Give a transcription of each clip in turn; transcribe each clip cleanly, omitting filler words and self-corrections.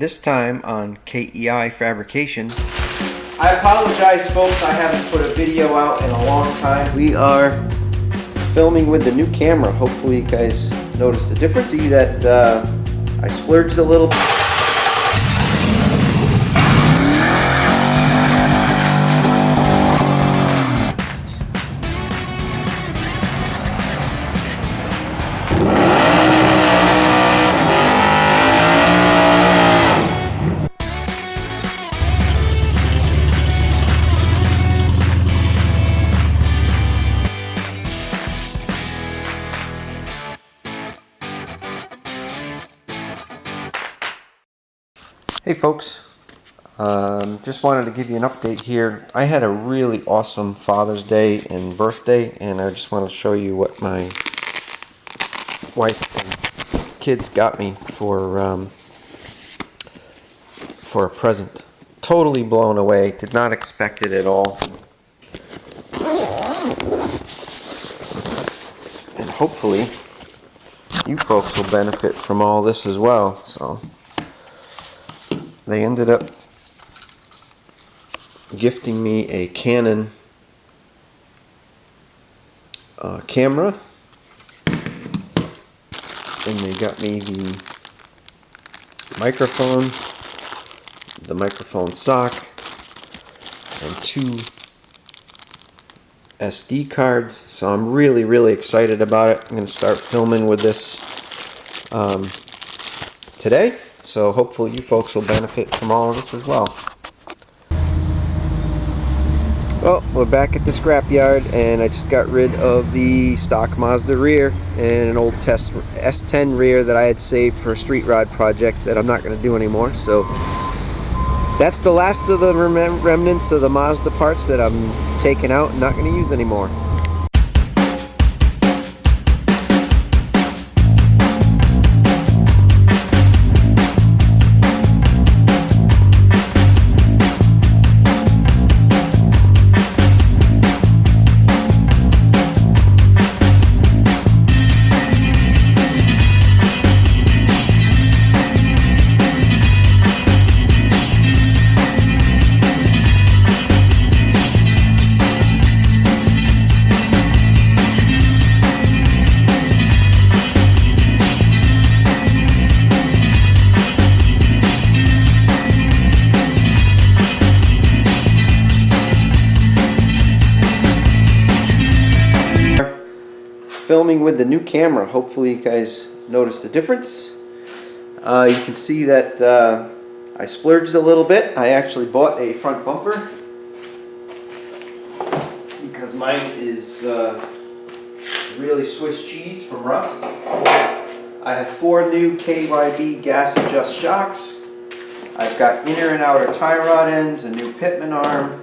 This time on KEI Fabrication. I apologize, folks, I haven't put a video out in a long time. We are filming with the new camera. Hopefully you guys notice the difference. See that I splurged a little. Hey folks, just wanted to give you an update here. I had a really awesome Father's Day and birthday, and I just want to show you what my wife and kids got me for a present. Totally blown away, did not expect it at all. And hopefully you folks will benefit from all this as well. So they ended up gifting me a Canon camera, and they got me the microphone sock, and 2 SD cards. So I'm really excited about it. I'm going to start filming with this today. So hopefully you folks will benefit from all of this as well. Well, we're back at the scrapyard, and I just got rid of the stock Mazda rear and an old test S10 rear that I had saved for a street rod project that I'm not going to do anymore. So that's the last of the remnants of the Mazda parts that I'm taking out and not going to use anymore. Filming with the new camera. Hopefully you guys notice the difference. You can see that I splurged a little bit. I actually bought a front bumper because mine is really Swiss cheese from Rust. I have 4 new KYB gas adjust shocks. I've got inner and outer tie rod ends, a new pitman arm.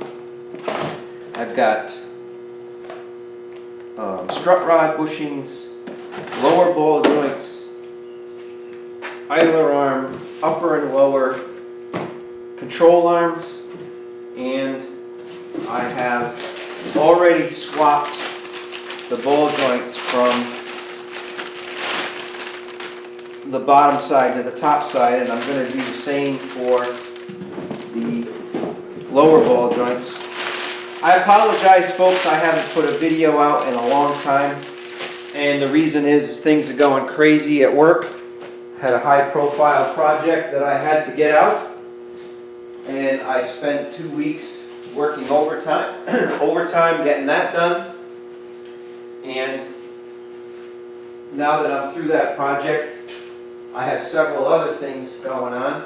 I've got strut rod bushings, lower ball joints, idler arm, upper and lower control arms, and I have already swapped the ball joints from the bottom side to the top side, and I'm going to do the same for the lower ball joints. I apologize, folks, I haven't put a video out in a long time, and the reason is things are going crazy at work. Had a high profile project that I had to get out, and I spent 2 weeks working overtime getting that done. And now that I'm through that project, I have several other things going on.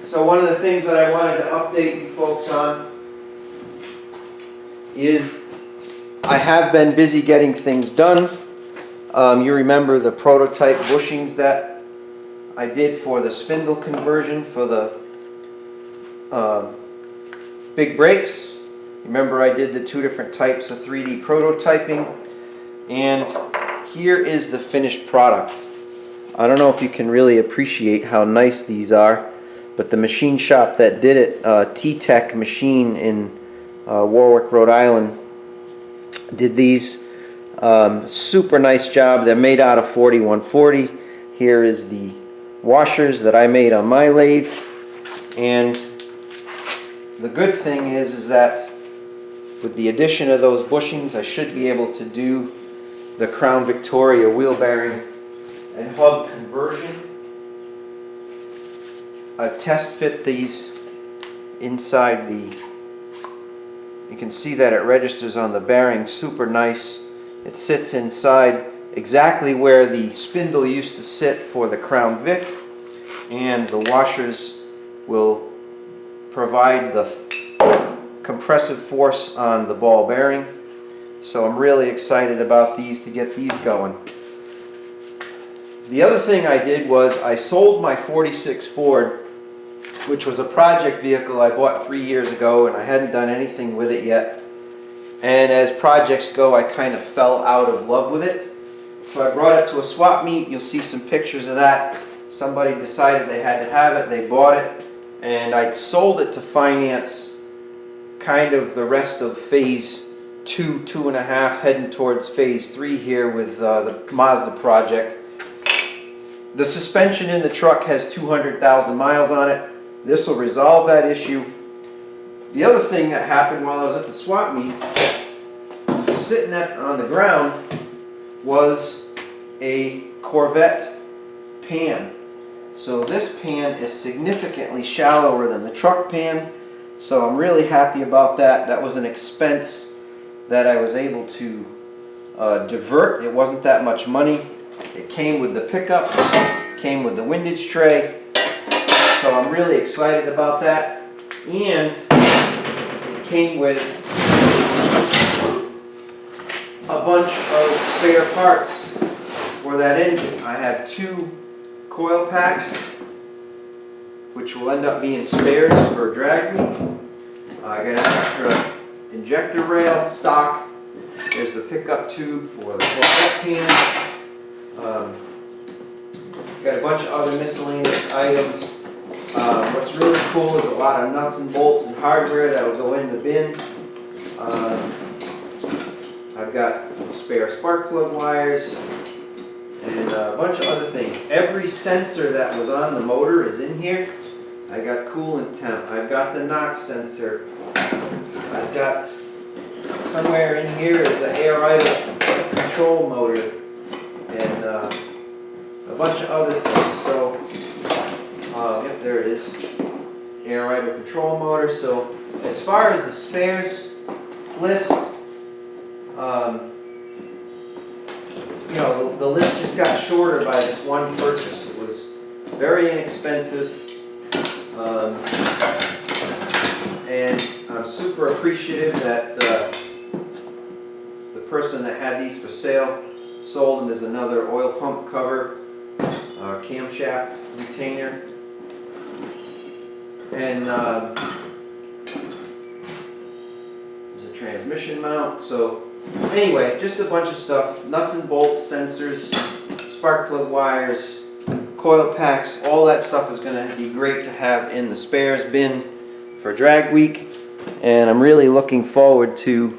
So one of the things that I wanted to update you folks on is I have been busy getting things done. You remember the prototype bushings that I did for the spindle conversion for the big brakes. Remember I did the 2 different types of 3D prototyping, and here is the finished product. I don't know if you can really appreciate how nice these are, but the machine shop that did it, T-Tech Machine in Warwick, Rhode Island, did these. Super nice job. They're made out of 4140. Here is the washers that I made on my lathe. And the good thing is that with the addition of those bushings, I should be able to do the Crown Victoria wheel bearing and hub conversion. I've test fit these inside the, you can see that it registers on the bearing super nice. It sits inside exactly where the spindle used to sit for the Crown Vic, and the washers will provide the compressive force on the ball bearing. So I'm really excited about these to get these going. The other thing I did was I sold my 46 Ford, which was a project vehicle I bought 3 years ago, and I hadn't done anything with it yet. And as projects go, I kind of fell out of love with it. So I brought it to a swap meet. You'll see some pictures of that. Somebody decided they had to have it, they bought it, and I'd sold it to finance kind of the rest of phase 2, 2.5, heading towards phase 3 here with the Mazda project. The suspension in the truck has 200,000 miles on it. This will resolve that issue. The other thing that happened while I was at the swap meet, sitting on the ground, was a Corvette pan. So this pan is significantly shallower than the truck pan, so I'm really happy about that. That was an expense that I was able to divert. It wasn't that much money. It came with the pickup, came with the windage tray, so I'm really excited about that. And it came with a bunch of spare parts for that engine. I have 2 coil packs, which will end up being spares for drag week. I got an extra injector rail stock. There's the pickup tube for the Corvette pan. Got a bunch of other miscellaneous items. What's really cool is a lot of nuts and bolts and hardware that will go in the bin. I've got spare spark plug wires and a bunch of other things. Every sensor that was on the motor is in here. I got coolant temp. I've got the NOx sensor. I've got somewhere in here is an air idle control motor and a bunch of other things. So, yep, there it is. Air idle control motor. So, as far as the spares list, you know, the list just got shorter by this one purchase. It was very inexpensive, and I'm super appreciative that the person that had these for sale sold them as another oil pump cover, camshaft retainer, and there's a transmission mount. So anyway, just a bunch of stuff, nuts and bolts, sensors, spark plug wires, coil packs, all that stuff is going to be great to have in the spares bin for drag week. And I'm really looking forward to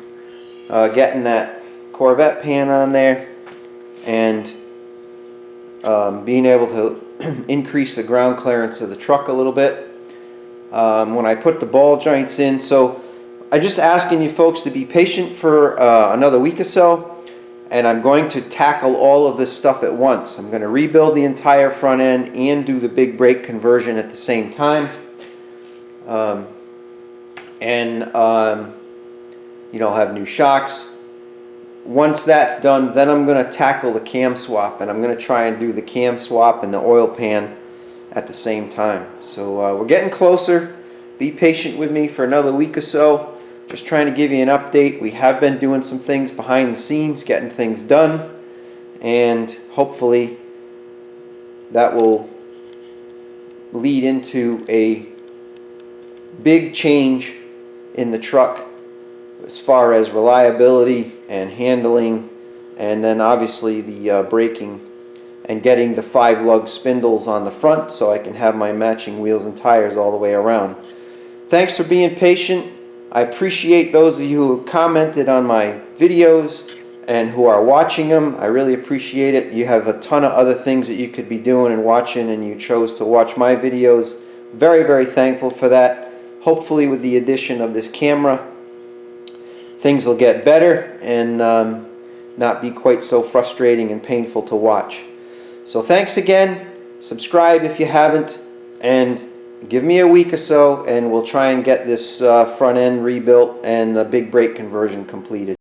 getting that Corvette pan on there and being able to increase the ground clearance of the truck a little bit when I put the ball joints in. So I'm just asking you folks to be patient for another week or so, and I'm going to tackle all of this stuff at once. I'm going to rebuild the entire front end and do the big brake conversion at the same time. You know, I'll have new shocks. Once that's done, then I'm going to tackle the cam swap, and I'm going to try and do the cam swap and the oil pan at the same time. So we're getting closer. Be patient with me for another week or so. Just trying to give you an update. We have been doing some things behind the scenes, getting things done, and hopefully that will lead into a big change in the truck as far as reliability and handling, and then obviously the braking and getting the 5-lug spindles on the front so I can have my matching wheels and tires all the way around. Thanks for being patient. I appreciate those of you who commented on my videos and who are watching them. I really appreciate it. You have a ton of other things that you could be doing and watching, and you chose to watch my videos. Very, very thankful for that. Hopefully with the addition of this camera, things will get better and not be quite so frustrating and painful to watch. So thanks again. Subscribe if you haven't, and give me a week or so and we'll try and get this front end rebuilt and the big brake conversion completed.